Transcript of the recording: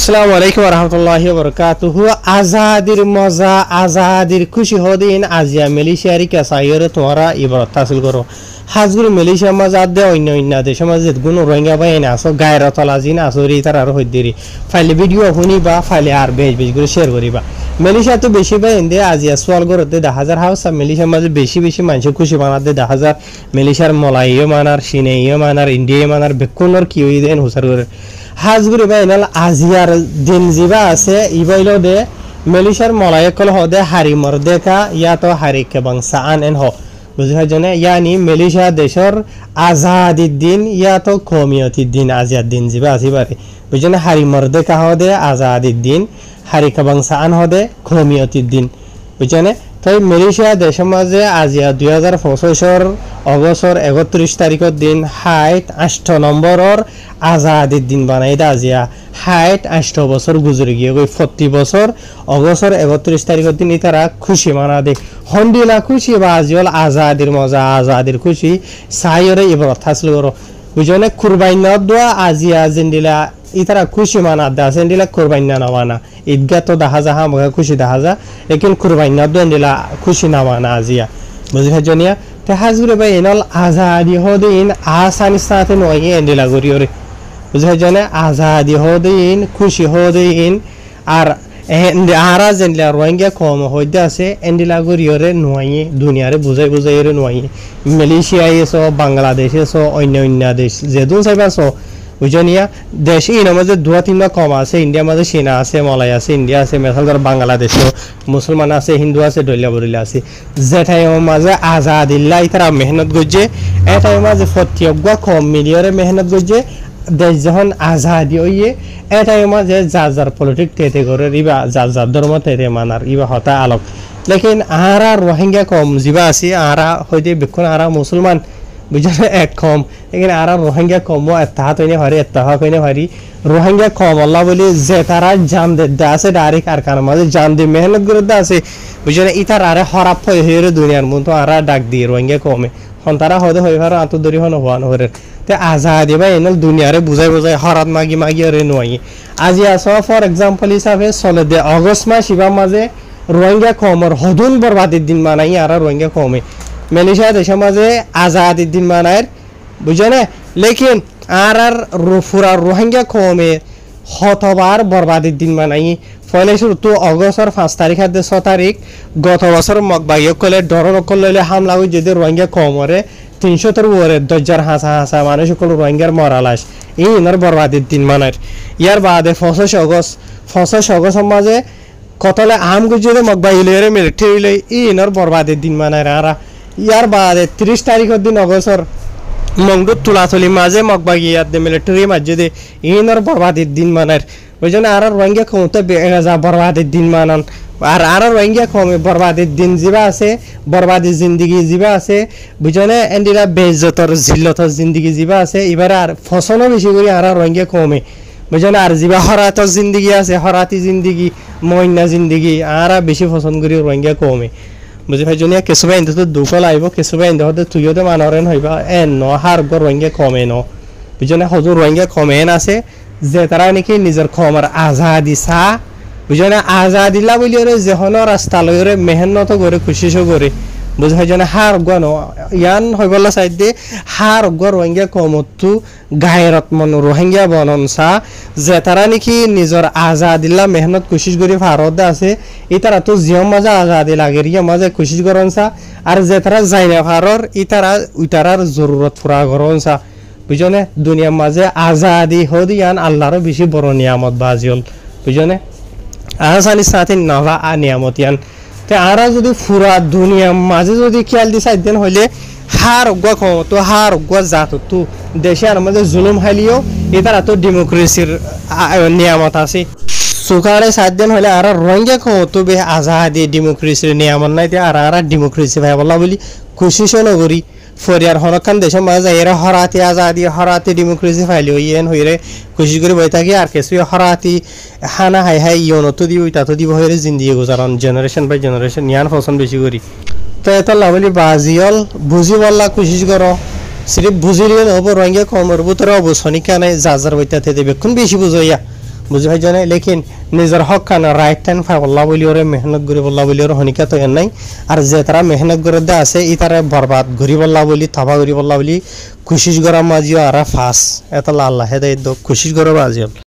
আসসালামু আলাইকুম ওয়া রাহমাতুল্লাহি ওয়া বারাকাতুহু। আজাদির মজা আজাদির খুশি হদিন আজিয়া মালয়েশিয়ারি কাসায়রে তোমরা ইবারত হাসিল করো। হাজগুর মালয়েশিয়া মজা দে অন্য অন্য দেশ মাঝে গুণ রোহিঙ্গা বাইন আসো গায়রত লাজিন আসরি তার আর হইদিরি ফাইলে ভিডিও শুনি বা ফাইলে আর বেশ বেশ করে শেয়ার করিবা। মালয়েশিয়া তো বেশি বাইন দে আজিয়া সোয়াল করতে 10,000 হাউস মালয়েশিয়া মাঝে বেশি বেশি মানুষ খুশি বানাতে 10,000 মালয়েশিয়ার মলাইও মানার সিনেইও মানার ইন্ডিয়া মানার বেকুনর কি হই দেন হুসার করে হাজগুরি বাইনাল আজিয়ার দিন জিবা আছে ইবাইলো দে মালয়েশিয়ার মলায়কল হদে হারি মর দেখা ইয়া তো হারি কেবং সাআন এন হ বুঝা জনে ইয়ানি মালয়েশিয়া দেশর আজাদির দিন ইয়া তো কমিয়তির দিন আজিয়ার দিন জিবা আসিবারে বুঝনে হারি মর দেখা হদে আজাদির দিন হারি কেবং সাআন হদে কমিয়তির দিন বুঝনে তাই মালয়েশিয়া দেশের মাঝে আজিয়া 2025 অগস্টর 31 তারিখের দিন 8 নম্বরের আজাদির দিন বানাই দা আজিয়া 8 বছর গুজরে গিয়ে 40 বছর অগস্টর 31 তারিখের দিন তারা খুশি মানা দে হন্ডিলা খুশি বা আজিওল আজাদির মজা আজাদির খুশি সাইরে ইবারত হাসিল করো বুঝনে কুরবানি দোয়া আজিয়া জিন্দিলা ইতারা খুশি মানা দা জিন্দিলা কুরবানি না মানা ঈদগাহ তো দেখা যা হামগা খুশি দেখা যা লেকিন কুরবানি না দিলা খুশি না মানা আজিয়া বুঝা জনিয়া তে হাজুরে ভাই এনল আজাদি হদিন আসানি সাথে নয় এন্ডিলা গরিয়রে বুঝা জনে আজাদি হদিন খুশি হদিন আর আরা জেনলা রোহিঙ্গা কম হইতে আছে এন্ডিলা গরিয়রে নয় দুনিয়ারে বুঝাই বুঝাই রে নয় মালয়েশিয়া এসো বাংলাদেশ এসো অন্য অন্য দেশ যেদুন সাইবাসো বুঝনিয়া দেশ এই নামাজে দুয়া তিনটা কম আছে ইন্ডিয়া মাঝে চীনা আছে মলাই আছে ইন্ডিয়া আছে মেসাল ধর বাংলাদেশও মুসলমান আছে হিন্দু আছে দলিয়া বরিলা আছে যেটাই মাঝে আজাদিল্লা ইতারা মেহনত গজে এটাই মাঝে ফতিয়াগুয়া কম মিলিয়রে মেহনত গজে দেশ যখন আজাদি হইয়ে এটাই মাঝে যার যার পলিটিক তেতে করে ইবা যার যার ধর্ম তেতে মানার ইবা হতা আলোক লেকিন আরা রোহিঙ্গা কম জিবা আছে আরা হইতে বেক্ষণ আরা মুসলমান বুঝলে এক কম এখানে আর রোহিঙ্গা কম এত্তাহাত হইনে হারি এত্তাহাক হইনে হারি রোহিঙ্গা কম আল্লাহ বলি যে তারা জান দে আছে ডাইরেক্ট আর কার মাঝে জান দিয়ে মেহনত করে আছে বুঝলে ইতার আরে হরাপ হয়ে দুনিয়ার মতো আর ডাক দিয়ে রোহিঙ্গা কমে হন তারা হদে হয়ে ভার আন্তর্দরি হন হওয়ান হরে তে আজাদি বা এনল দুনিয়ারে বুঝাই বুঝাই হরাত মাগি মাগি আরে নয় আজি আস ফর এক্সাম্পল হিসাবে চলে দে অগস্ট মাস ইবা মাঝে রোহিঙ্গা কমর হদুন বরবাদির দিন মানাই আর রোহিঙ্গা কমে মালয়েশিয়া দেশের মাঝে আজাদির দিন মানায় বুঝনে লেকিন আর ফুরা রোহিঙ্গা কমে হতবার বরবাদির দিন মানাই ফলে শুরু তো অগস্টর 5 তারিখ 6 তারিখ গত বছর মগবাইক কলে ডরন কলে হামলা হয়ে যদি রোহিঙ্গা কমরে 300 ওরে 10,000 হাসা হাসা মানুষ সকল রোহিঙ্গার মরালাস এই ইনার বরবাদির দিন মানায় ইয়ার বাদে 25 অগস্ট মাঝে কতলে আম গুজে মগবাইলের মিলিটারি লই ইনার বরবাদির দিন মানায় আর ইয়ার বাদে 30 তারিখের দিন অগস্টর মংডুত তুলাতুলি মাঝে মগবাগিয়াত দে মিলিটারি মাঝে ইনার বরবাদির দিন মানার বুঝনে আর রোহিঙ্গা কমতে বেগা বরবাদির দিন মানান আর রোহিঙ্গা কমে বরবাদির দিন জিবা আছে বরবাদির জিন্দগি জিবা আছে বুঝনে এন্ডিরা বেজতর জিল্লতর জিন্দগি জিবা আছে এবার আর ফসলও বেশি করে আর রোহিঙ্গা কমে বুঝনে আর জিবা হরাতর জিন্দগি আছে হরাতি জিন্দগি মইনা জিন্দগি আর বেশি পছন্দ করি রোহিঙ্গা কমে বুঝি ভাই জনিয়া কেসুবা ইন্দু তো দুখ লাইব কেসুবা ইন্দু হতে তুইও তো মানরেন হইবা এন ন হার গর রোহিঙ্গা কমে ন বুঝনে হজুর রোহিঙ্গা কমে আছে যে তারা নাকি নিজের খমর আজাদি চা বুঝনে আজাদিলা বলি যেহন রাস্তা লইরে মেহনত করে খুশিস করে বুঝি ভাই জনে হার গন ইয়ান হইবলা সাইড দে হার গর রোহিঙ্গা কমতু গায়রত মন রোহিঙ্গা বনন চা যে তারা নাকি নিজের আজাদিল্লা মেহনত কোশিশ করে ভারত আছে এই তারা তো জিয়ম মাঝে আজাদি লাগে রিয়া মাঝে কোশিশ করন চা আর যে তারা যাই না ভারর এই তারা উইতারার জরুরত পুরা করন চা বুঝনে দুনিয়ার মাঝে আজাদি হদিয়ান আল্লাহর বেশি বড় নিয়ামত বাজিল বুঝনে আসানি সাথে নভা আ নিয়ামত ইয়ান তে আরা যদি পুরা দুনিয়ার মাঝে যদি খেয়াল দি সাইদেন হইলে হার গা কম তো হার গা জাত তো দেশে আর মাঝে জুলুম হাইলিও এটার তো ডেমোক্রেসির নিয়ামত আছে সুকারে সাইদেন হইলে আর রোহিঙ্গা কম তো বে আজাদি ডেমোক্রেসির নিয়ামত নাই তে আর ডেমোক্রেসি ভাই বলা বলি কোশিশ নগরি ফরিয়ার হনকান দেশের মাঝে এরা হরাতি আজাদি হরাতি ডেমোক্রেসি ফাইলিও ইয়েন হইরে কোশিশ করে বই থাকি আর কিছু হরাতি হানা হাই হাই ইয়ন তো দিব তা তো দিব হইরে জিন্দিগি গুজারন জেনারেশন বাই জেনারেশন ইয়ান পছন্দ বেশি করি তো এটা লাভলি বাজিয়ল বুঝি বললা কোশিশ করো সিরিফ বুঝিলে হবো রোহিঙ্গা কমর ভিতরে অবসনি কানে যার বইতাতে দেবে কোন বেশি বুঝাইয়া বুঝি ভাই জানে লেকিন নিজের হক খান রাইট টাইম ফাই বল্লা বলি ওরে মেহনত করি বল্লা বলি ওরে হনিকা তো নাই আর যে তারা মেহনত করে দে আছে ই তারা বরবাদ ঘুরি বল্লা বলি থাবা ঘুরি বল্লা বলি কোশিশ করা মাঝিও আর ফাঁস এত আল্লাহ হেদায়ত কোশিশ করা মাঝিও